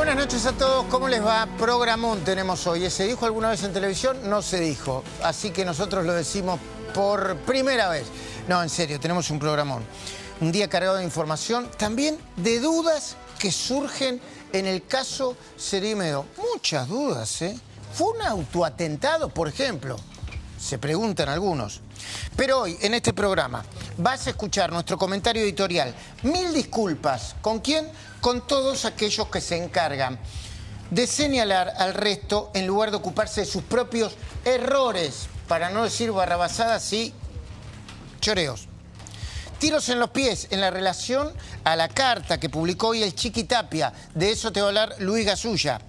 Buenas noches a todos, ¿cómo les va? Programón tenemos hoy. ¿Se dijo alguna vez en televisión? No se dijo, así que nosotros lo decimos por primera vez. No, en serio, tenemos un programón. Un día cargado de información, también de dudas que surgen en el caso Cerimedo. Muchas dudas, ¿eh? ¿Fue un autoatentado, por ejemplo? Se preguntan algunos. Pero hoy, en este programa, vas a escuchar nuestro comentario editorial. 1000 disculpas. ¿Con quién? Con todos aquellos que se encargan de señalar al resto en lugar de ocuparse de sus propios errores, para no decir barrabasadas y choreos. Tiros en los pies en la relación a la carta que publicó hoy el Chiqui Tapia. De eso te va a hablar Luis Gasulla.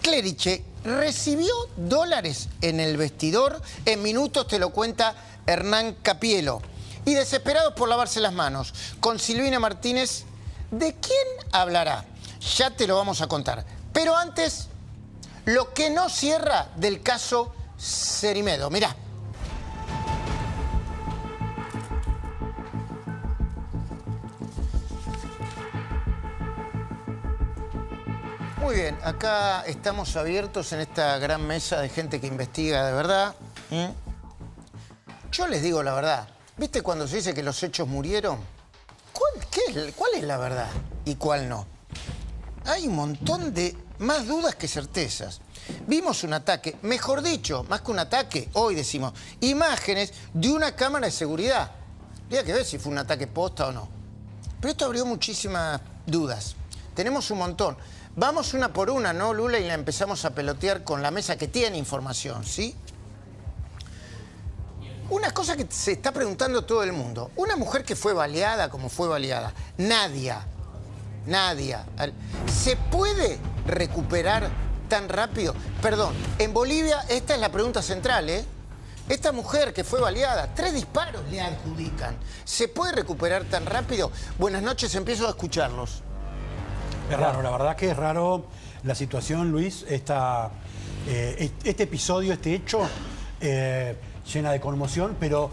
Cleriche recibió dólares en el vestidor. En minutos te lo cuenta Hernán Capielo. Y desesperados por lavarse las manos, con Silvina Martínez, ¿de quién hablará? Ya te lo vamos a contar. Pero antes, lo que no cierra del caso Cerimedo. Mirá. Muy bien, acá estamos abiertos en esta gran mesa de gente que investiga de verdad. Yo les digo la verdad. ¿Viste cuando se dice que los hechos murieron? ¿Cuál es la verdad y cuál no? Hay un montón de más dudas que certezas. Vimos un ataque, mejor dicho, más que un ataque, hoy decimos, imágenes de una cámara de seguridad. Habría que ver si fue un ataque posta o no. Pero esto abrió muchísimas dudas. Tenemos un montón. Vamos una por una, ¿no, Lula? Y la empezamos a pelotear con la mesa que tiene información, ¿sí? Una cosa que se está preguntando todo el mundo. Una mujer que fue baleada como fue baleada, Nadia, ¿se puede recuperar tan rápido? Perdón, en Bolivia esta es la pregunta central, ¿eh? Esta mujer que fue baleada, 3 disparos le adjudican. ¿Se puede recuperar tan rápido? Buenas noches, empiezo a escucharlos. Es raro, la verdad que es raro la situación, Luis. Este episodio, este hecho, llena de conmoción, pero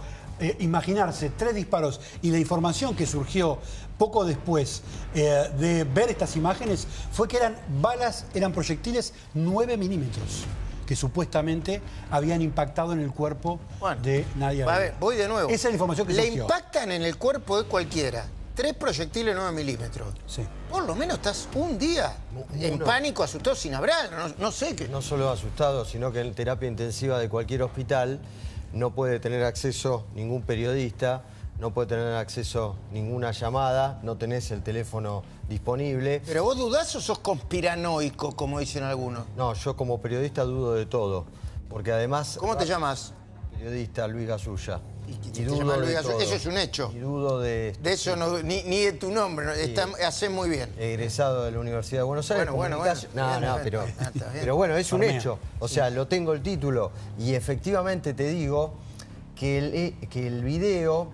imaginarse 3 disparos y la información que surgió poco después de ver estas imágenes fue que eran balas, eran proyectiles 9 milímetros que supuestamente habían impactado en el cuerpo de Nadia. A ver, voy de nuevo. Esa es la información que surgió. Le impactan en el cuerpo de cualquiera. 3 proyectiles 9 milímetros. Sí. Por lo menos estás un día en pánico, asustado, sin hablar. No sé qué. No solo asustado, sino que en terapia intensiva de cualquier hospital no puede tener acceso ningún periodista, no puede tener acceso ninguna llamada, no tenés el teléfono disponible. ¿Pero vos dudás o sos conspiranoico, como dicen algunos? No, yo como periodista dudo de todo, porque además... ¿Cómo te llamas? Periodista Luis Gasulla. Y dudo de todo. Eso es un hecho. Y dudo de eso no, ni de tu nombre. Sí. Hacés muy bien. Egresado de la Universidad de Buenos Aires. Bueno. Pero bueno, es un hecho. O sea, lo tengo el título. Y efectivamente te digo que el video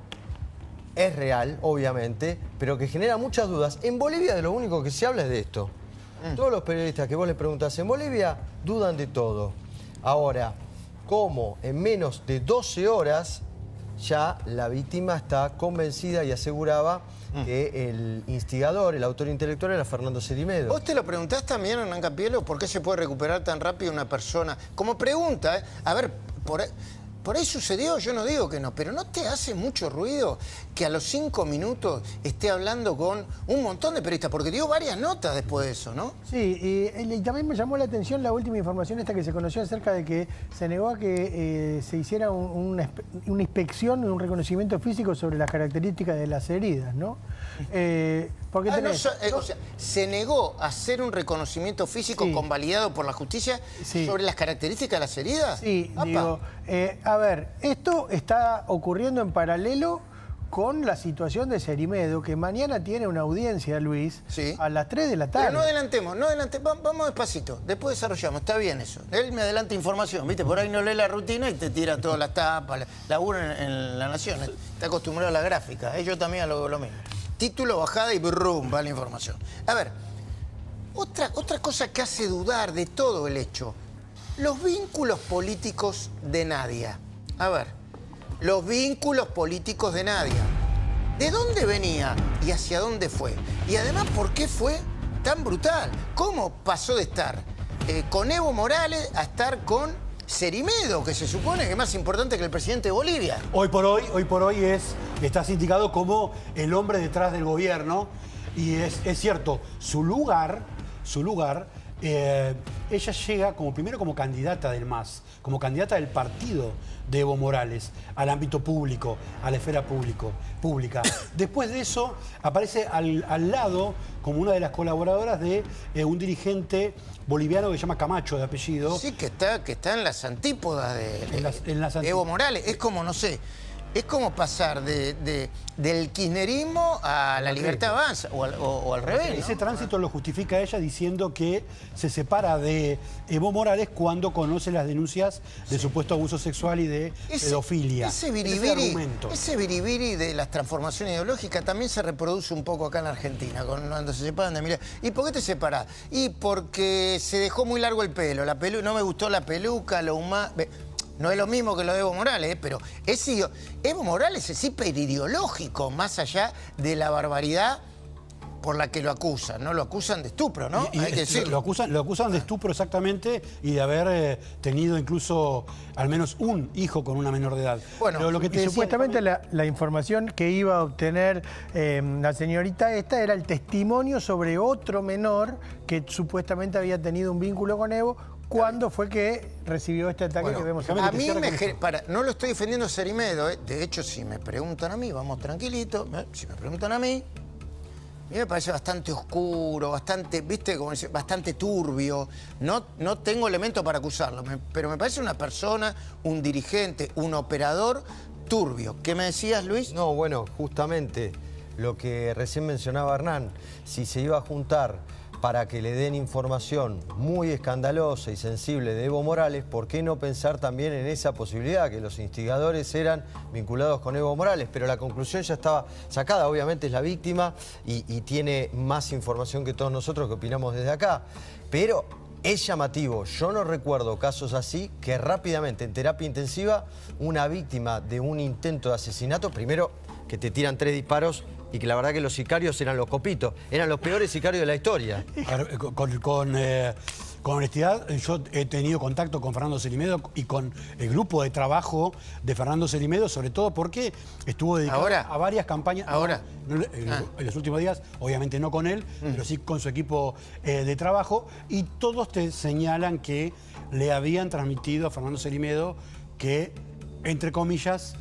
es real, obviamente, pero que genera muchas dudas. En Bolivia de lo único que se habla es de esto. Todos los periodistas que vos les preguntás en Bolivia dudan de todo. Ahora, ¿cómo en menos de 12 horas... ya la víctima está convencida y aseguraba que el instigador, el autor intelectual era Fernando Cerimedo? ¿Vos te lo preguntás también, Hernán Capielo, por qué se puede recuperar tan rápido una persona? Como pregunta, ¿eh? A ver, por ahí sucedió, yo no digo que no, pero ¿no te hace mucho ruido que a los 5 minutos esté hablando con un montón de periodistas? Porque dio varias notas después de eso, ¿no? Sí, y también me llamó la atención la última información esta que se conoció acerca de que se negó a que se hiciera una inspección y un reconocimiento físico sobre las características de las heridas, ¿no? Porque o sea, se negó a hacer un reconocimiento físico convalidado por la justicia sobre las características de las heridas. Sí, digo, a ver, esto está ocurriendo en paralelo con la situación de Cerimedo, que mañana tiene una audiencia, Luis, a las 3 de la tarde. Pero no adelantemos, vamos despacito, después desarrollamos, está bien eso. Él me adelanta información, ¿viste? Por ahí no lee la rutina y te tira todas las tapas, labura en La Nación, está acostumbrado a la gráfica, yo también hago lo mismo. Título, bajada y brum, va la información. A ver, otra cosa que hace dudar de todo el hecho, los vínculos políticos de Nadia. A ver, los vínculos políticos de Nadia. ¿De dónde venía y hacia dónde fue? Y además, ¿por qué fue tan brutal. ¿Cómo pasó de estar con Evo Morales a estar con Cerimedo, que se supone que es más importante que el presidente de Bolivia? Hoy por hoy está indicado como el hombre detrás del gobierno, y es cierto, su lugar, ella llega primero como candidata del MAS, como candidata del partido de Evo Morales al ámbito público, a la esfera pública. Después de eso aparece al lado como una de las colaboradoras de un dirigente boliviano que se llama Camacho, de apellido. Sí, que está en las antípodas de Evo Morales. Es como, no sé, es como pasar del kirchnerismo a la Libertad Avanza, o al revés, ¿no? Ese tránsito lo justifica ella diciendo que se separa de Evo Morales cuando conoce las denuncias de supuesto abuso sexual y de pedofilia. Ese biribiri de las transformaciones ideológicas también se reproduce un poco acá en la Argentina, cuando se separan de Milei. ¿Y por qué te separás? Y porque se dejó muy largo el pelo, no me gustó la peluca, lo humano. No es lo mismo que lo de Evo Morales, pero Evo Morales es hiperideológico, más allá de la barbaridad por la que lo acusan, ¿no? Lo acusan de estupro, ¿no? Hay que decirlo. Lo acusan de estupro, exactamente, y de haber tenido incluso al menos un hijo con una menor de edad. Bueno, pero lo que supuestamente la información que iba a obtener la señorita esta era el testimonio sobre otro menor que supuestamente había tenido un vínculo con Evo. ¿Cuándo fue que recibió este ataque que vemos? A mí no lo estoy defendiendo a Cerimedo, de hecho, si me preguntan a mí, vamos tranquilitos, si me preguntan a mí me parece bastante oscuro, bastante, ¿viste? Como dice, bastante turbio. No tengo elementos para acusarlo, pero me parece una persona, un dirigente, un operador turbio. ¿Qué me decías, Luis? No, bueno, justamente lo que recién mencionaba Hernán, si se iba a juntar para que le den información muy escandalosa y sensible de Evo Morales, ¿por qué no pensar también en esa posibilidad, que los instigadores eran vinculados con Evo Morales? Pero la conclusión ya estaba sacada, obviamente es la víctima y tiene más información que todos nosotros que opinamos desde acá. Pero es llamativo, yo no recuerdo casos así, que rápidamente en terapia intensiva una víctima de un intento de asesinato, primero que te tiran 3 disparos, y que la verdad que los sicarios eran los copitos, eran los peores sicarios de la historia. Con honestidad, yo he tenido contacto con Fernando Cerimedo y con el grupo de trabajo de Fernando Cerimedo, sobre todo porque estuvo dedicado a varias campañas. En los últimos días, obviamente no con él, pero sí con su equipo de trabajo, y todos te señalan que le habían transmitido a Fernando Cerimedo que, entre comillas,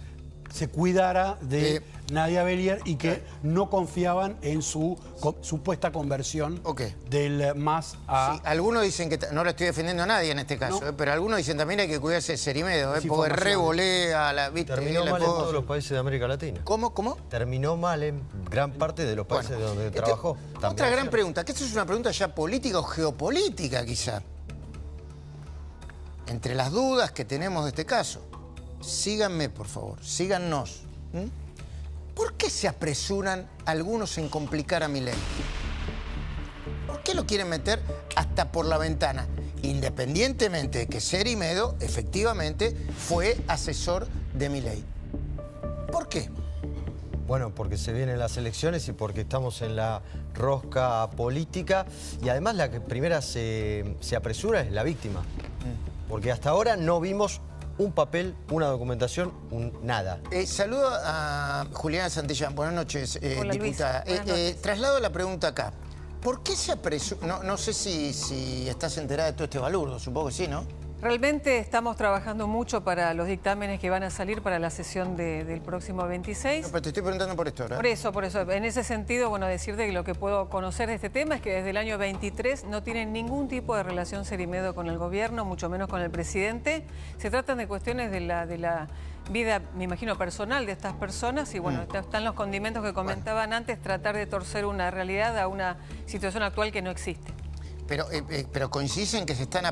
se cuidara de Nadia Belier y que no confiaban en su supuesta conversión del MAS a... Sí, algunos dicen que, no lo estoy defendiendo a nadie en este caso, pero algunos dicen también hay que cuidarse de Cerimedo, porque revolea la... Terminó mal en todos los países de América Latina. ¿Cómo? Terminó mal en gran parte de los países donde trabajó. Otra gran pregunta, que esto es una pregunta ya política o geopolítica quizá. Entre las dudas que tenemos de este caso, síganme, por favor, síganos. ¿Por qué se apresuran algunos en complicar a Milei? ¿Por qué lo quieren meter hasta por la ventana? Independientemente de que Cerimedo efectivamente fue asesor de Milei. ¿Por qué? Bueno, porque se vienen las elecciones y porque estamos en la rosca política. Y además la que primera se apresura es la víctima. Porque hasta ahora no vimos un papel, una documentación, nada. Saludo a Juliana Santillán. Buenas noches, Hola, diputada. Luis. Buenas noches. Traslado la pregunta acá. ¿Por qué se apresura? No sé si estás enterada de todo este balurdo, supongo que sí, ¿no? Realmente estamos trabajando mucho para los dictámenes que van a salir para la sesión del próximo 26. No, pero te estoy preguntando por esto, ¿verdad? Por eso. En ese sentido, bueno, decirte que lo que puedo conocer de este tema es que desde el año 23 no tienen ningún tipo de relación Cerimedo con el gobierno, mucho menos con el presidente. Se tratan de cuestiones de la vida, me imagino, personal de estas personas y bueno, están los condimentos que comentaban antes, tratar de torcer una realidad a una situación actual que no existe. Pero coinciden que se están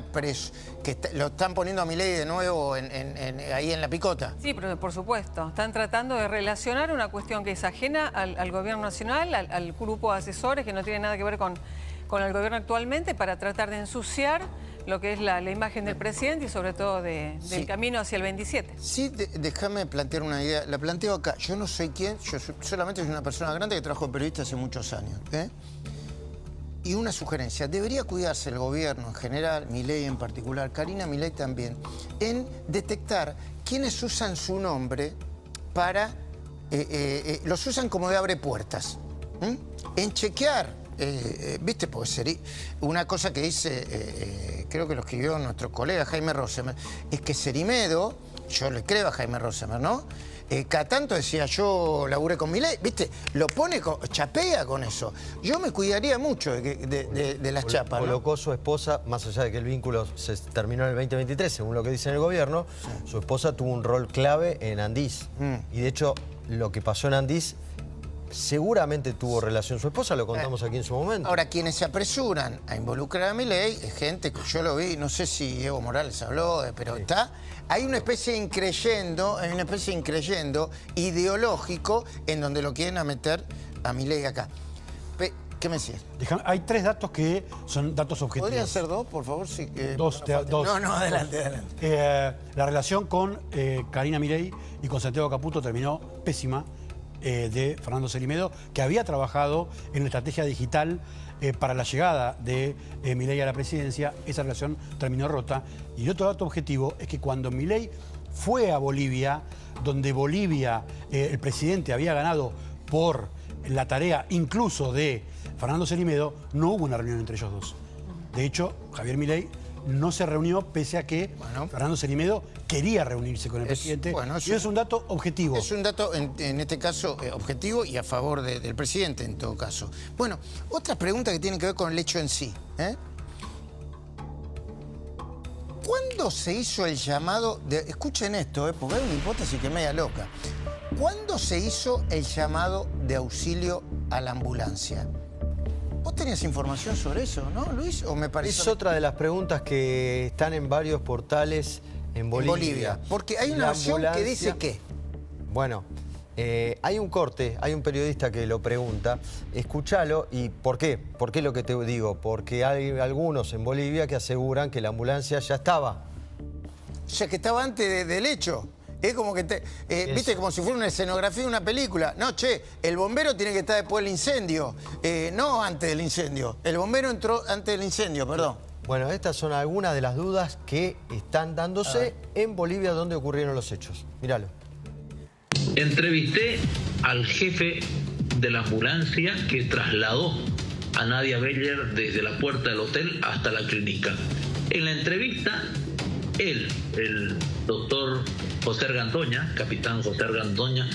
lo están poniendo a Milei de nuevo ahí en la picota. Sí, pero por supuesto. Están tratando de relacionar una cuestión que es ajena al gobierno nacional, al grupo de asesores, que no tiene nada que ver con el gobierno actualmente, para tratar de ensuciar lo que es la imagen del presidente y sobre todo del camino hacia el 27. Sí, déjame plantear una idea. La planteo acá. Yo no soy quién, yo solamente soy una persona grande que trabajo de periodista hace muchos años. y una sugerencia, debería cuidarse el gobierno en general, Milei en particular, Karina Milei también, en detectar quiénes usan su nombre para... los usan como de abre puertas. En chequear, ¿viste? Porque sería una cosa que dice, creo que lo escribió nuestro colega Jaime Rosemer, es que Cerimedo, yo le creo a Jaime Rosemer, ¿no? Cada tanto decía, yo laburé con Milei, ¿viste? Lo pone, chapea con eso. Yo me cuidaría mucho de las chapas, ¿no? Colocó su esposa, más allá de que el vínculo se terminó en el 2023, según lo que dice en el gobierno, su esposa tuvo un rol clave en Andís. Y de hecho, lo que pasó en Andís seguramente tuvo relación su esposa, lo contamos aquí en su momento. Ahora, quienes se apresuran a involucrar a Milei es gente que yo lo vi, no sé si Evo Morales habló, pero está... Hay una especie de increyendo, ideológico en donde lo quieren meter a Milei acá. ¿Qué me decías? Hay 3 datos que son datos objetivos. ¿Podrían ser 2, por favor? Sí, dos. No, adelante. La relación con Karina Milei y con Santiago Caputo terminó pésima. De Fernando Cerimedo, que había trabajado en la estrategia digital para la llegada de Milei a la presidencia. Esa relación terminó rota. Y otro dato objetivo es que cuando Milei fue a Bolivia, donde Bolivia, el presidente había ganado por la tarea incluso de Fernando Cerimedo, no hubo una reunión entre ellos dos. De hecho, Javier Milei no se reunió pese a que Fernando Cerimedo quería reunirse con el presidente. Y es un dato objetivo. Es un dato, en este caso, objetivo y a favor del presidente, en todo caso. Bueno, otra pregunta que tiene que ver con el hecho en sí. ¿Cuándo se hizo el llamado de... Escuchen esto, porque hay una hipótesis que es media loca. ¿Cuándo se hizo el llamado de auxilio a la ambulancia? ¿Vos tenías información sobre eso, no, Luis? ¿O me parece? Es otra de las preguntas que están en varios portales en Bolivia. Porque hay una versión que dice que... Bueno, hay un corte, hay un periodista que lo pregunta. Escúchalo. ¿Y por qué? ¿Por qué lo que te digo? Porque hay algunos en Bolivia que aseguran que la ambulancia ya estaba. O sea, que estaba antes del hecho. Es como que, viste, como si fuera una escenografía de una película. No, che, el bombero tiene que estar después del incendio, no antes del incendio. El bombero entró antes del incendio, perdón. Bueno, estas son algunas de las dudas que están dándose en Bolivia donde ocurrieron los hechos. Míralo. Entrevisté al jefe de la ambulancia que trasladó a Nadia Beller desde la puerta del hotel hasta la clínica. En la entrevista, él, el doctor José Argandoña, capitán José Argandoña,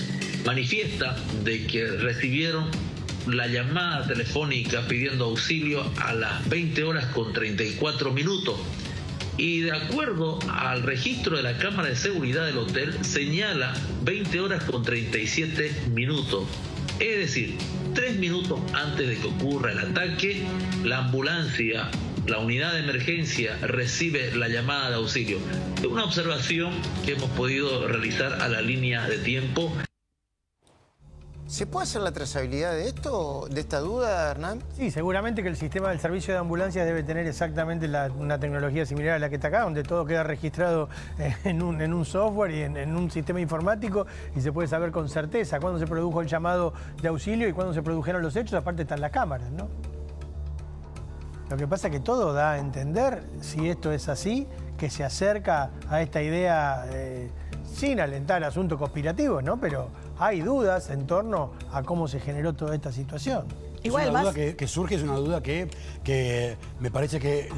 manifiesta de que recibieron la llamada telefónica pidiendo auxilio a las 20 horas con 34 minutos. Y de acuerdo al registro de la cámara de seguridad del hotel, señala 20 horas con 37 minutos. Es decir, 3 minutos antes de que ocurra el ataque, la ambulancia, la unidad de emergencia recibe la llamada de auxilio. Es una observación que hemos podido realizar a la línea de tiempo. ¿Se puede hacer la trazabilidad de esto, de esta duda, Hernán? Sí, seguramente que el sistema del servicio de ambulancias debe tener exactamente una tecnología similar a la que está acá, donde todo queda registrado en un software y en un sistema informático y se puede saber con certeza cuándo se produjo el llamado de auxilio y cuándo se produjeron los hechos, aparte están las cámaras, ¿no? Lo que pasa es que todo da a entender, si esto es así, que se acerca a esta idea sin alentar asuntos conspirativos, ¿no? Pero hay dudas en torno a cómo se generó toda esta situación. Igual, una duda que surge, es una duda que me parece que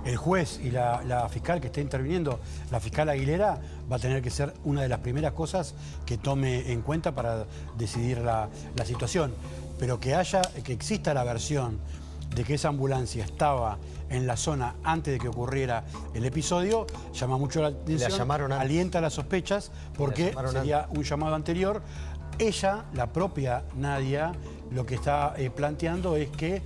el juez y la fiscal que está interviniendo, la fiscal Aguilera, va a tener que ser una de las primeras cosas que tome en cuenta para decidir la situación. Pero que exista la versión de que esa ambulancia estaba en la zona antes de que ocurriera el episodio, llama mucho la atención, alienta las sospechas, porque sería un llamado anterior. Ella, la propia Nadia, lo que está planteando es que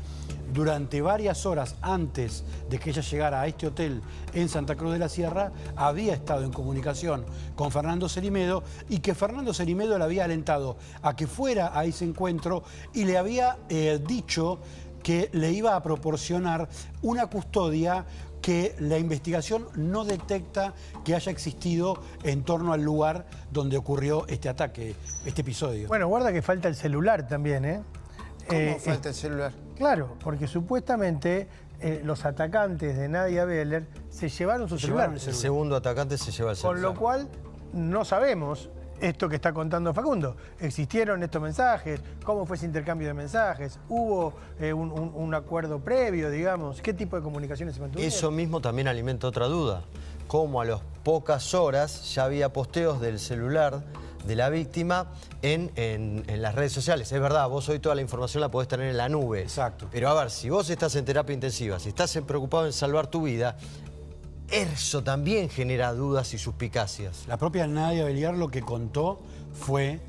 durante varias horas antes de que ella llegara a este hotel en Santa Cruz de la Sierra, había estado en comunicación con Fernando Cerimedo y que Fernando Cerimedo le había alentado a que fuera a ese encuentro y le había dicho que le iba a proporcionar una custodia que la investigación no detecta que haya existido en torno al lugar donde ocurrió este ataque, este episodio. Bueno, guarda que falta el celular también, ¿eh? ¿Cómo falta el celular? Claro, porque supuestamente los atacantes de Nadia Beller se llevaron su celular. El segundo atacante se lleva el celular. Con lo cual no sabemos esto que está contando Facundo. ¿Existieron estos mensajes? ¿Cómo fue ese intercambio de mensajes? ¿Hubo un acuerdo previo, digamos? ¿Qué tipo de comunicaciones se mantuvieron? Eso mismo también alimenta otra duda. Cómo a las pocas horas ya había posteos del celular de la víctima en las redes sociales. Es verdad, vos hoy toda la información la podés tener en la nube. Exacto. Pero a ver, si vos estás en terapia intensiva, si estás preocupado en salvar tu vida, eso también genera dudas y suspicacias. La propia Nadia Beller lo que contó fue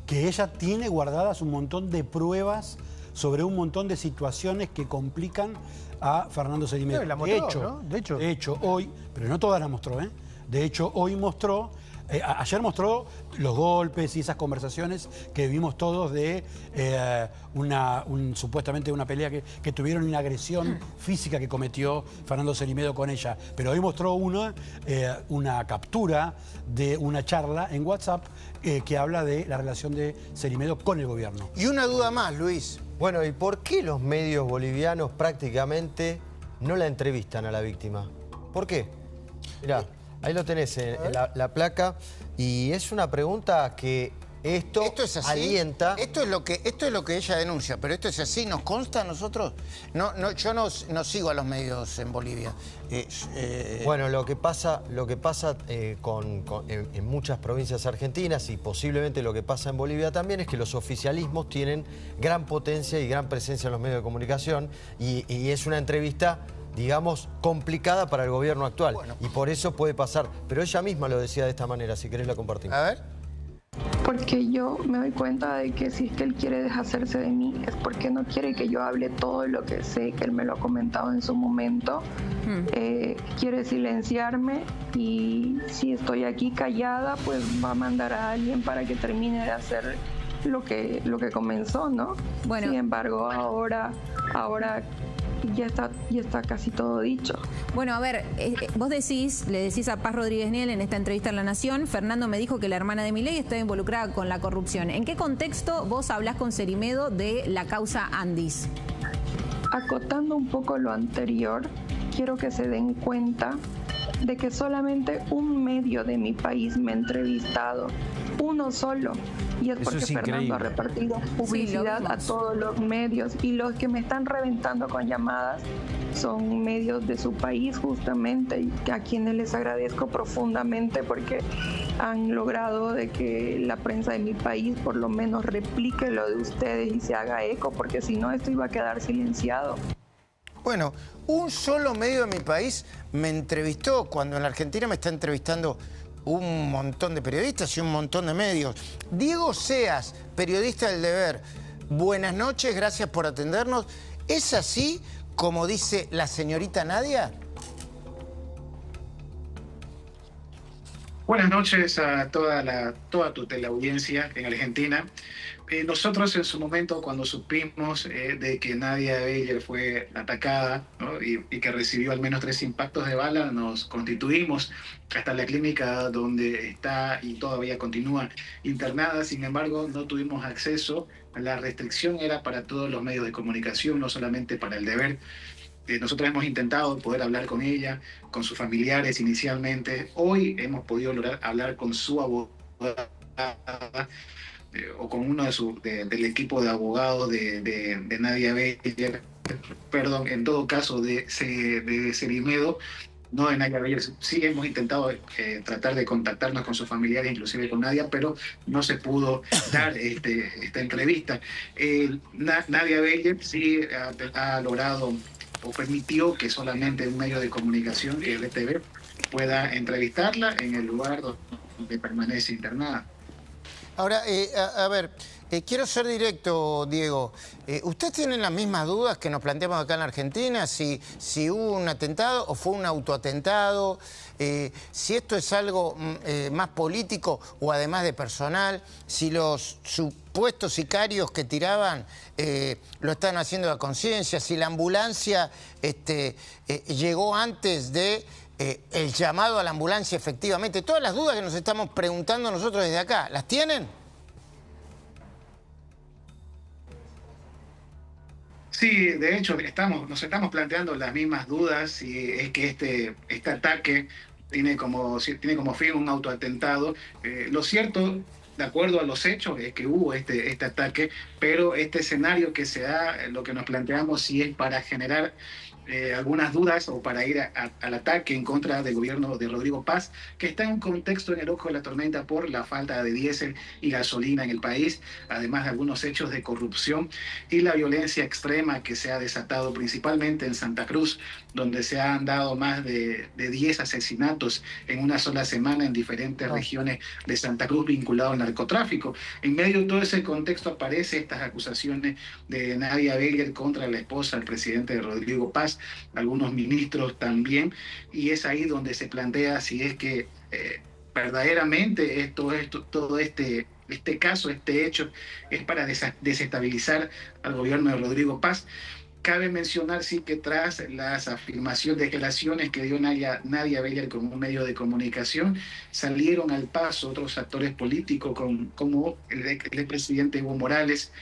que ella tiene guardadas un montón de pruebas sobre un montón de situaciones que complican a Fernando Cerimedo. Sí, la mostró, ¿no? De hecho, hoy, pero no todas las mostró, ¿eh? De hecho, hoy mostró, ayer mostró los golpes y esas conversaciones que vimos todos de supuestamente una pelea que tuvieron, una agresión física que cometió Fernando Cerimedo con ella. Pero hoy mostró una captura de una charla en WhatsApp que habla de la relación de Cerimedo con el gobierno. Y una duda más, Luis. Bueno, ¿y por qué los medios bolivianos prácticamente no la entrevistan a la víctima? ¿Por qué? Mirá, ahí lo tenés en la placa, y es una pregunta que esto es así. Alienta. Esto es lo que ella denuncia, pero esto es así, ¿nos consta a nosotros? Yo no sigo a los medios en Bolivia. Bueno, lo que pasa en muchas provincias argentinas, y posiblemente lo que pasa en Bolivia también, es que los oficialismos tienen gran potencia y gran presencia en los medios de comunicación, y es una entrevista, digamos, complicada para el gobierno actual. Bueno, y por eso puede pasar. Pero ella misma lo decía de esta manera, si querés la compartimos. A ver. Porque yo me doy cuenta de que si es que él quiere deshacerse de mí, es porque no quiere que yo hable todo lo que sé, que él me lo ha comentado en su momento. Quiere silenciarme, y si estoy aquí callada, pues va a mandar a alguien para que termine de hacer lo que comenzó, ¿no? Bueno. Sin embargo, ahora ya está casi todo dicho. Bueno, a ver, vos le decís a Paz Rodríguez Niel en esta entrevista en La Nación: Fernando me dijo que la hermana de Milei está involucrada con la corrupción. ¿En qué contexto vos hablás con Cerimedo de la causa Andis? Acotando un poco lo anterior, quiero que se den cuenta de que solamente un medio de mi país me ha entrevistado, uno solo, y es porque Fernando ha repartido publicidad a todos los medios, y los que me están reventando con llamadas son medios de su país justamente, y a quienes les agradezco profundamente porque han logrado de que la prensa de mi país por lo menos replique lo de ustedes y se haga eco, porque si no esto iba a quedar silenciado. Bueno, un solo medio de mi país me entrevistó, cuando en la Argentina me está entrevistando un montón de periodistas y un montón de medios. Diego Seas, periodista del Deber, buenas noches, gracias por atendernos. ¿Es así como dice la señorita Nadia? Buenas noches a toda tu teleaudiencia en Argentina. Nosotros en su momento, cuando supimos de que Nadia Beller fue atacada, ¿no? y que recibió al menos 3 impactos de bala, nos constituimos hasta la clínica donde está y todavía continúa internada. Sin embargo, no tuvimos acceso. La restricción era para todos los medios de comunicación, no solamente para el Deber. Nosotros hemos intentado poder hablar con ella, con sus familiares inicialmente. Hoy hemos podido lograr hablar con su abogada, o con uno del equipo de abogados de Nadia Beller, perdón, en todo caso de Cerimedo, no de Nadia Beller. Sí hemos intentado tratar de contactarnos con sus familiares, inclusive con Nadia, pero no se pudo dar esta entrevista. Nadia Beller sí ha logrado o permitió que solamente un medio de comunicación, que es el TV, pueda entrevistarla en el lugar donde permanece internada. Ahora, a ver, quiero ser directo, Diego. ¿Ustedes tienen las mismas dudas que nos planteamos acá en la Argentina? Si hubo un atentado o fue un autoatentado, si esto es algo más político o además de personal, si los supuestos sicarios que tiraban lo están haciendo a conciencia, si la ambulancia llegó antes de el llamado a la ambulancia efectivamente. Todas las dudas que nos estamos preguntando nosotros desde acá, ¿las tienen? Sí, de hecho, nos estamos planteando las mismas dudas y es que este ataque tiene como fin un autoatentado. Lo cierto, de acuerdo a los hechos, es que hubo este ataque, pero este escenario que se da, lo que nos planteamos si es para generar algunas dudas o para ir al ataque en contra del gobierno de Rodrigo Paz, que está en un contexto en el ojo de la tormenta por la falta de diésel y gasolina en el país, además de algunos hechos de corrupción y la violencia extrema que se ha desatado principalmente en Santa Cruz, donde se han dado más de 10 asesinatos en una sola semana en diferentes regiones de Santa Cruz vinculados al narcotráfico. En medio de todo ese contexto aparecen estas acusaciones de Nadia Beller contra la esposa del presidente de Rodrigo Paz, algunos ministros también, y es ahí donde se plantea si es que verdaderamente todo este caso, este hecho, es para desestabilizar al gobierno de Rodrigo Paz. Cabe mencionar, sí, que tras las afirmaciones, declaraciones que dio Nadia Beller como un medio de comunicación, salieron al paso otros actores políticos como el expresidente Evo Morales,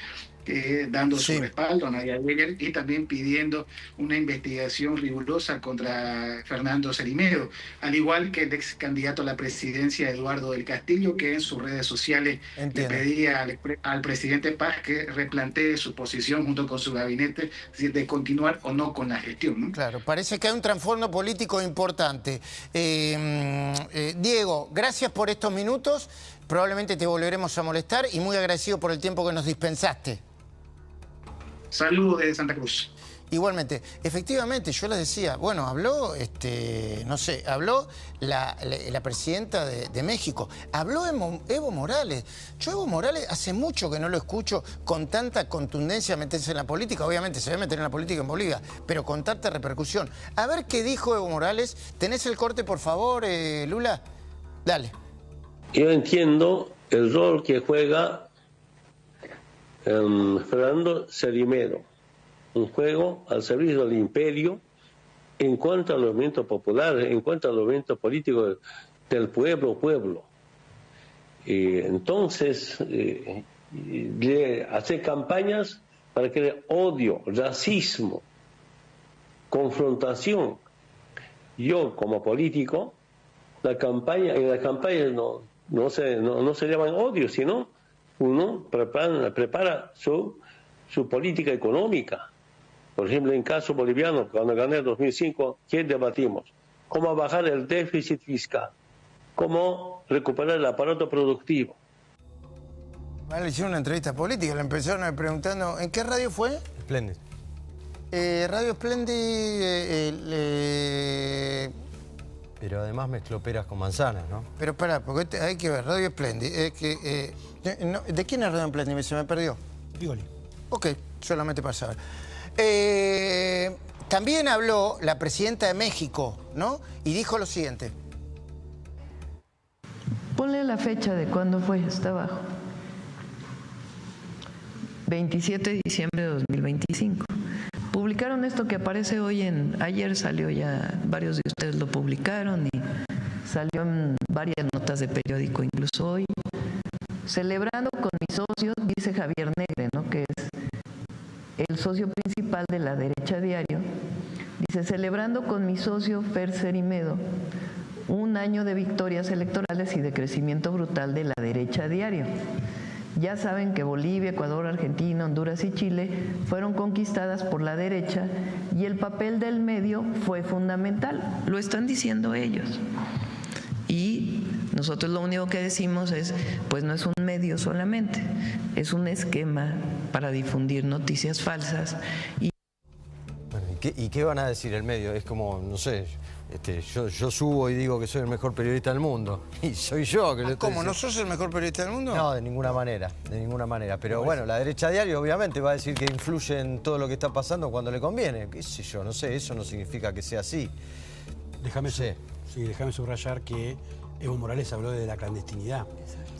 dando su respaldo a Nadia Beller y también pidiendo una investigación rigurosa contra Fernando Cerimedo, al igual que el ex candidato a la presidencia Eduardo del Castillo, que en sus redes sociales le pedía al presidente Paz que replantee su posición junto con su gabinete de continuar o no con la gestión, ¿no? Claro, parece que hay un trasfondo político importante. Diego, gracias por estos minutos, probablemente te volveremos a molestar y muy agradecido por el tiempo que nos dispensaste. Saludos de Santa Cruz. Igualmente, efectivamente, yo les decía, bueno, habló, no sé, habló la presidenta de México, habló Evo Morales. Yo Evo Morales hace mucho que no lo escucho con tanta contundencia meterse en la política. Obviamente se va a meter en la política en Bolivia, pero con tanta repercusión. A ver qué dijo Evo Morales. ¿Tenés el corte, por favor, Lula? Dale. Yo entiendo el rol que juega Fernando Cerimedo, un juego al servicio del imperio en cuanto al movimiento popular, en cuanto al movimiento político del pueblo. Entonces, hacer campañas para crear odio, racismo, confrontación. Yo, como político, en la campaña no se llaman odio, sino uno prepara su política económica. Por ejemplo, en caso boliviano, cuando gané en 2005, ¿qué debatimos? Cómo bajar el déficit fiscal, cómo recuperar el aparato productivo. Le hicieron una entrevista política, le empezaron preguntando, ¿en qué radio fue? Splendid. Radio Splendid... Pero además mezcló peras con manzanas, ¿no? Pero pará, porque hay que ver, Radio Splendid. ¿De quién es Radio Splendid? Se me perdió. Bigoli. Ok, solamente para saber. También habló la presidenta de México, ¿no? Y dijo lo siguiente. Ponle la fecha de cuándo fue, está abajo. 27 de diciembre de 2025. Publicaron esto que aparece hoy ayer salió ya, varios de ustedes lo publicaron y salió en varias notas de periódico, incluso hoy. Celebrando con mis socios, dice Javier Negre, ¿no?, que es el socio principal de La Derecha Diario. Dice, celebrando con mi socio Fer Cerimedo un año de victorias electorales y de crecimiento brutal de La Derecha Diario. Ya saben que Bolivia, Ecuador, Argentina, Honduras y Chile fueron conquistadas por la derecha y el papel del medio fue fundamental. Lo están diciendo ellos. Y nosotros lo único que decimos es, pues no es un medio solamente, es un esquema para difundir noticias falsas. Bueno, ¿y qué van a decir el medio? Es como, no sé... yo subo y digo que soy el mejor periodista del mundo. Y soy yo que lo estoy ¿Cómo? ¿No sos el mejor periodista del mundo? No, de ninguna manera, de ninguna manera. Pero bueno, La Derecha Diario obviamente va a decir que influye en todo lo que está pasando cuando le conviene. ¿Qué sé yo? No sé, eso no significa que sea así. Déjame subrayar que Evo Morales habló de la clandestinidad.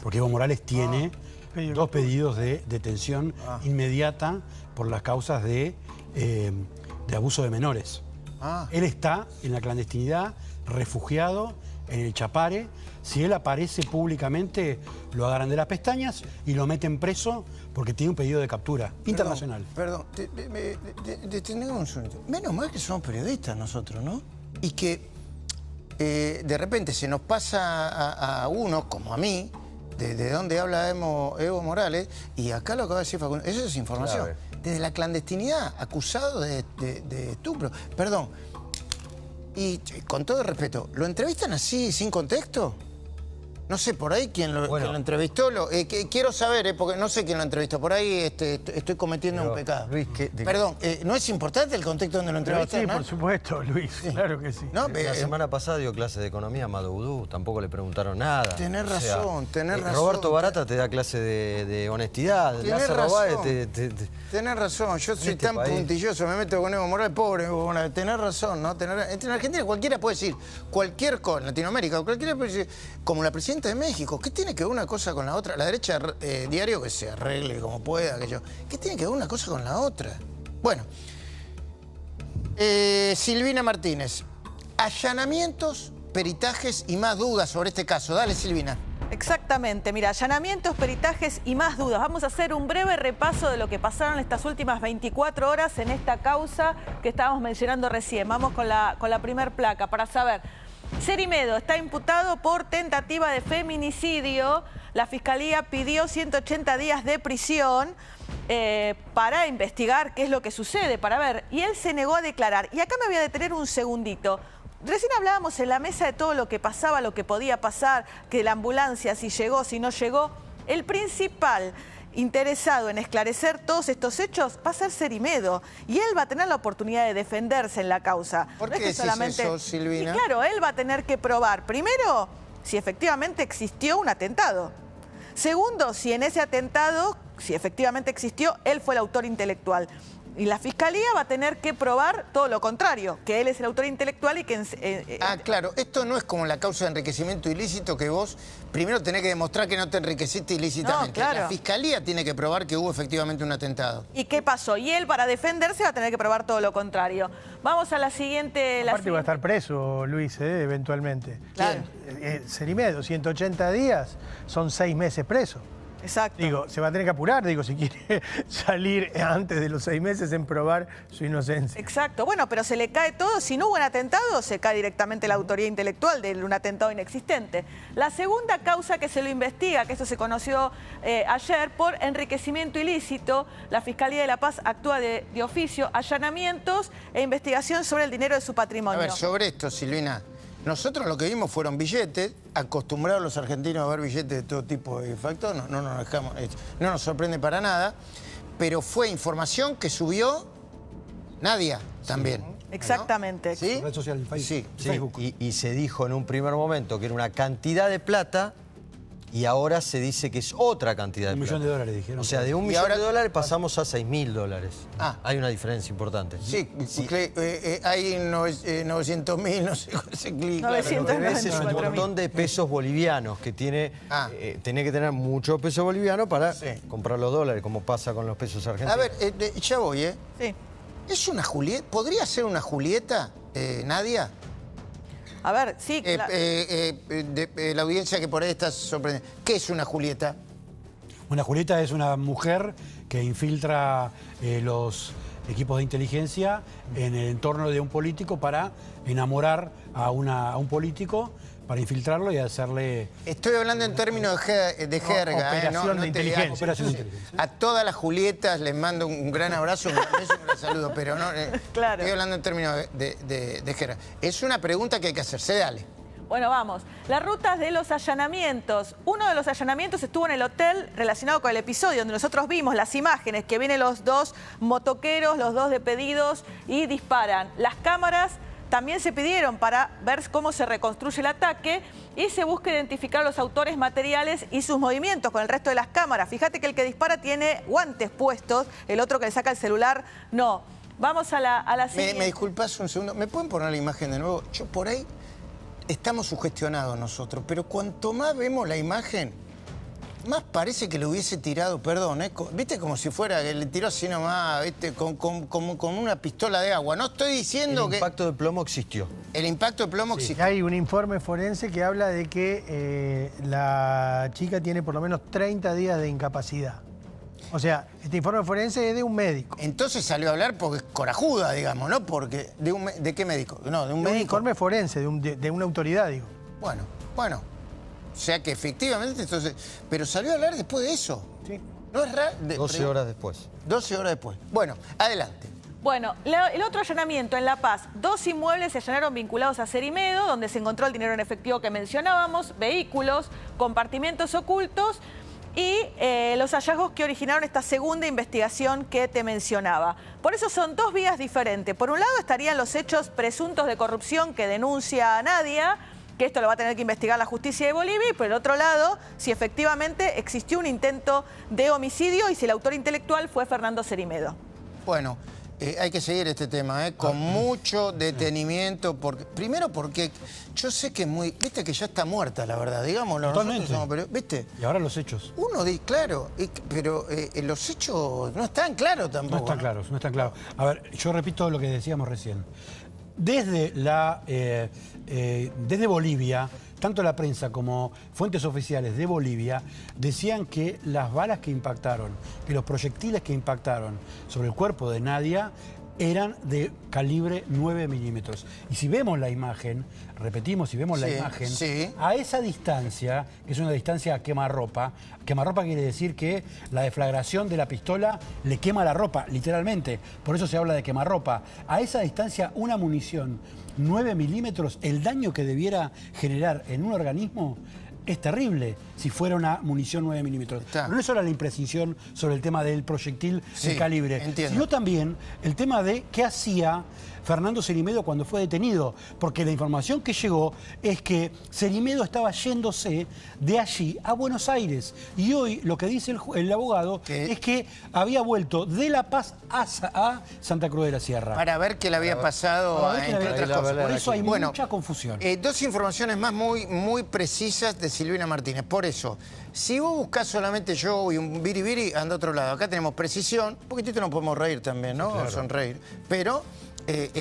Porque Evo Morales tiene dos pedidos de detención inmediata por las causas de abuso de menores. Él está en la clandestinidad, refugiado en el Chapare. Si él aparece públicamente, lo agarran de las pestañas y lo meten preso porque tiene un pedido de captura internacional. Perdón, detenemos un segundo. Menos mal que somos periodistas nosotros, ¿no? Y que de repente se nos pasa a uno, como a mí, de donde habla Evo Morales, y acá lo acaba de decir Facundo, eso es información. Claro. Desde la clandestinidad, acusado de estupro. Perdón, y con todo el respeto, ¿lo entrevistan así, sin contexto? No sé, por ahí quién lo entrevistó. Quiero saber, porque no sé quién lo entrevistó. Por ahí estoy cometiendo un pecado. Luis, perdón, ¿no es importante el contexto donde lo entrevistan? Sí, por supuesto, Luis, sí. Claro que sí. No, la semana pasada dio clase de economía a Madoudou, tampoco le preguntaron nada. Tenés razón, tenés razón. Roberto Barata te da clase de honestidad. Tenés razón, yo soy tan puntilloso, me meto con Evo Morales, pobre Evo Morales. Tenés razón, ¿no? En Argentina cualquiera puede decir cualquier cosa, en Latinoamérica, cualquiera puede decir, como la presidenta de México, ¿qué tiene que ver una cosa con la otra? La derecha diario que se arregle como pueda, ¿qué tiene que ver una cosa con la otra? Bueno, Silvina Martínez, allanamientos, peritajes y más dudas sobre este caso. Dale, Silvina. Exactamente, mira, allanamientos, peritajes y más dudas. Vamos a hacer un breve repaso de lo que pasaron estas últimas 24 horas en esta causa que estábamos mencionando recién. Vamos con la primer placa para saber. Cerimedo está imputado por tentativa de feminicidio. La Fiscalía pidió 180 días de prisión para investigar qué es lo que sucede, para ver. Y él se negó a declarar. Y acá me voy a detener un segundito. Recién hablábamos en la mesa de todo lo que pasaba, lo que podía pasar, que la ambulancia, si llegó, si no llegó. El principal interesado en esclarecer todos estos hechos va a ser Cerimedo. Y él va a tener la oportunidad de defenderse en la causa. ¿Por qué decís eso, Silvina? Y claro, él va a tener que probar, primero, si efectivamente existió un atentado. Segundo, si en ese atentado, si efectivamente existió, él fue el autor intelectual. Y la Fiscalía va a tener que probar todo lo contrario, que él es el autor intelectual y que... claro, esto no es como la causa de enriquecimiento ilícito que vos primero tenés que demostrar que no te enriqueciste ilícitamente. No, claro. La Fiscalía tiene que probar que hubo efectivamente un atentado. ¿Y qué pasó? Y él, para defenderse, va a tener que probar todo lo contrario. Vamos a la siguiente... Aparte va a estar preso, Luis, eventualmente. Claro. Cerimedo, 180 días, son 6 meses preso. Exacto. Digo, se va a tener que apurar, digo, si quiere salir antes de los 6 meses en probar su inocencia. Exacto. Bueno, pero se le cae todo. Si no hubo un atentado, se cae directamente la autoría intelectual de un atentado inexistente. La segunda causa que se lo investiga, que esto se conoció ayer, por enriquecimiento ilícito, la Fiscalía de La Paz actúa de oficio, allanamientos e investigación sobre el dinero de su patrimonio. A ver, sobre esto, Silvina, nosotros lo que vimos fueron billetes, acostumbrados los argentinos a ver billetes de todo tipo de factores, no nos sorprende para nada, pero fue información que subió Nadia también. Exactamente. ¿Sí? La red social, Facebook. Y se dijo en un primer momento que era una cantidad de plata y ahora se dice que es otra cantidad de plata. $1 millón dijeron. O sea, de $1 millón pasamos a $6.000. Hay una diferencia importante. Sí, hay 900.000, no sé cuál es el clic. 900.000. Es un montón de pesos bolivianos que tiene que tener mucho peso boliviano para comprar los dólares, como pasa con los pesos argentinos. A ver, ya voy, Sí. ¿Es una Julieta? ¿Podría ser una Julieta, Nadia? A ver, sí. La audiencia que por ahí está sorprendida. ¿Qué es una Julieta? Una Julieta es una mujer que infiltra los equipos de inteligencia en el entorno de un político para enamorar a un político, para infiltrarlo y hacerle... Estoy hablando en términos de jerga. Operación de inteligencia. Operación de inteligencia. A todas las Julietas les mando un gran abrazo, un gran beso, un gran saludo, pero no, Claro. Estoy hablando en términos de jerga. Es una pregunta que hay que hacerse, dale. Bueno, vamos. Las rutas de los allanamientos. Uno de los allanamientos estuvo en el hotel relacionado con el episodio, donde nosotros vimos las imágenes que vienen los dos motoqueros, los dos de pedidos, y disparan. Las cámaras también se pidieron para ver cómo se reconstruye el ataque y se busca identificar a los autores materiales y sus movimientos con el resto de las cámaras. Fíjate que el que dispara tiene guantes puestos, el otro que le saca el celular no. Vamos a la siguiente. ¿Me disculpas un segundo? ¿Me pueden poner la imagen de nuevo? Yo por ahí estamos sugestionados nosotros, pero cuanto más vemos la imagen, más parece que le hubiese tirado, perdón, viste, como si fuera que le tiró así nomás, viste, con una pistola de agua. No estoy diciendo que... El impacto de plomo existió. El impacto de plomo existió. Hay un informe forense que habla de que la chica tiene por lo menos 30 días de incapacidad. O sea, este informe forense es de un médico. Entonces salió a hablar porque es corajuda, digamos, ¿no? Porque ¿de qué médico? No, de un médico. Un informe forense, de una autoridad, digo. Bueno. O sea que efectivamente, entonces... Pero salió a hablar después de eso. Sí. No es raro. 12 horas después. 12 horas después. Bueno, adelante. Bueno, el otro allanamiento en La Paz. 2 inmuebles se allanaron vinculados a Cerimedo, donde se encontró el dinero en efectivo que mencionábamos, vehículos, compartimentos ocultos y los hallazgos que originaron esta segunda investigación que te mencionaba. Por eso son 2 vías diferentes. Por un lado estarían los hechos presuntos de corrupción que denuncia Nadia, que esto lo va a tener que investigar la justicia de Bolivia, y por el otro lado, si efectivamente existió un intento de homicidio y si el autor intelectual fue Fernando Cerimedo. Bueno, hay que seguir este tema, con mucho detenimiento. Primero porque yo sé que es muy... Viste que ya está muerta, la verdad, digámoslo. Totalmente. ¿Viste? Y ahora los hechos. Uno dice, claro, pero los hechos no están claros tampoco. No están claros. A ver, yo repito lo que decíamos recién. Desde Bolivia, tanto la prensa como fuentes oficiales de Bolivia decían que las balas que impactaron, que los proyectiles que impactaron sobre el cuerpo de Nadia eran de calibre 9 milímetros. Y si vemos la imagen, repetimos, si vemos la imagen, a esa distancia, que es una distancia a quemarropa quiere decir que la deflagración de la pistola le quema la ropa, literalmente. Por eso se habla de quemarropa. A esa distancia, una munición 9 milímetros, el daño que debiera generar en un organismo es terrible si fuera una munición 9 milímetros. Pero no es solo la imprecisión sobre el tema del proyectil de calibre, sino también el tema de qué hacía Fernando Cerimedo cuando fue detenido. Porque la información que llegó es que Cerimedo estaba yéndose de allí a Buenos Aires. Y hoy lo que dice el abogado es que había vuelto de La Paz a Santa Cruz de la Sierra. Para ver qué le había pasado, entre otras cosas. Por eso hay mucha confusión. 2 informaciones más muy precisas de Silvina Martínez. Por eso, si vos buscás solamente yo y un biribiri, anda a otro lado. Acá tenemos precisión. Un poquitito nos podemos reír también, ¿no? Claro. Sonreír. Pero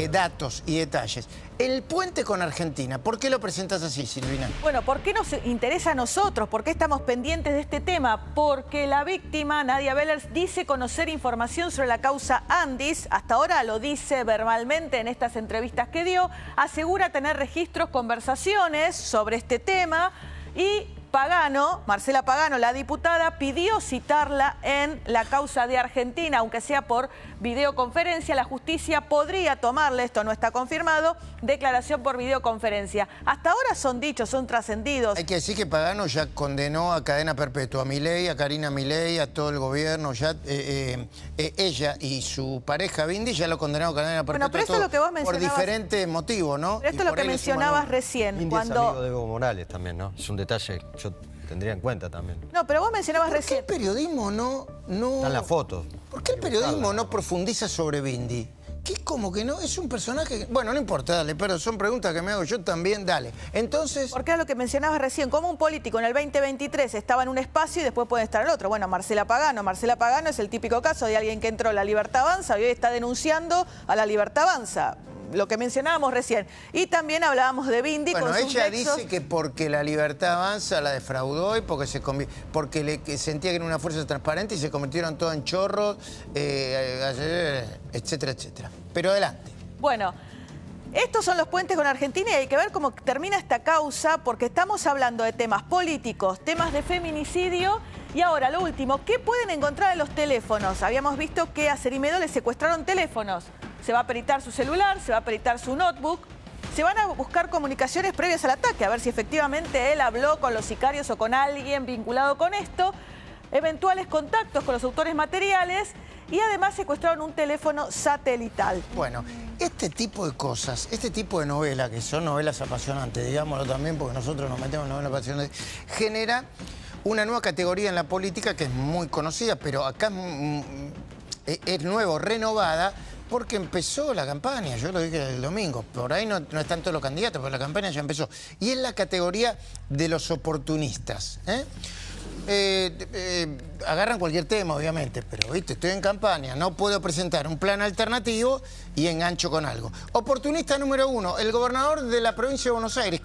datos y detalles. El puente con Argentina, ¿por qué lo presentas así, Silvina? Bueno, ¿por qué nos interesa a nosotros? ¿Por qué estamos pendientes de este tema? Porque la víctima, Nadia Vellers, dice conocer información sobre la causa Andis. Hasta ahora lo dice verbalmente en estas entrevistas que dio. Asegura tener registros, conversaciones sobre este tema y Pagano, Marcela Pagano, la diputada, pidió citarla en la causa de Argentina, aunque sea por videoconferencia. La justicia podría tomarle, esto no está confirmado, declaración por videoconferencia. Hasta ahora son dichos, son trascendidos. Hay que decir que Pagano ya condenó a cadena perpetua a Milei, a Karina Milei, a todo el gobierno. Ya ella y su pareja Bindi ya lo condenaron a cadena perpetua. Bueno, pero esto es lo que vos mencionabas. Por diferentes motivos, ¿no? Pero esto es lo que mencionabas recién. Bindi es amigo de Evo Morales también, ¿no? Es un detalle que yo tendría en cuenta también. No, pero vos mencionabas recién. ¿Por qué el periodismo no...? Están las fotos. ¿Por qué el periodismo no profundiza sobre Bindi? Que es como que no, es un personaje... Bueno, no importa, dale, pero son preguntas que me hago yo también, dale. Entonces... Porque era lo que mencionabas recién, como un político en el 2023 estaba en un espacio y después puede estar en el otro. Bueno, Marcela Pagano es el típico caso de alguien que entró a La Libertad Avanza y hoy está denunciando a La Libertad Avanza. Lo que mencionábamos recién. Y también hablábamos de Bindi con sus nexos. Ella dice que porque La Libertad Avanza la defraudó y porque que sentía que era una fuerza transparente y se convirtieron todos en chorros, etcétera, etcétera. Pero adelante. Bueno, estos son los puentes con Argentina y hay que ver cómo termina esta causa porque estamos hablando de temas políticos, temas de feminicidio y ahora lo último, ¿qué pueden encontrar en los teléfonos? Habíamos visto que a Cerimedo le secuestraron teléfonos. Se va a peritar su celular, se va a peritar su notebook. Se van a buscar comunicaciones previas al ataque, a ver si efectivamente él habló con los sicarios o con alguien vinculado con esto. Eventuales contactos con los autores materiales y además secuestraron un teléfono satelital. Bueno, este tipo de cosas, este tipo de novelas, que son novelas apasionantes, digámoslo también, porque nosotros nos metemos en novelas apasionantes, genera una nueva categoría en la política que es muy conocida, pero acá es nuevo, renovada, porque empezó la campaña, yo lo dije el domingo, por ahí no están todos los candidatos, pero la campaña ya empezó. Y es la categoría de los oportunistas. agarran cualquier tema, obviamente, pero viste, estoy en campaña, no puedo presentar un plan alternativo y engancho con algo. Oportunista número 1, el gobernador de la provincia de Buenos Aires.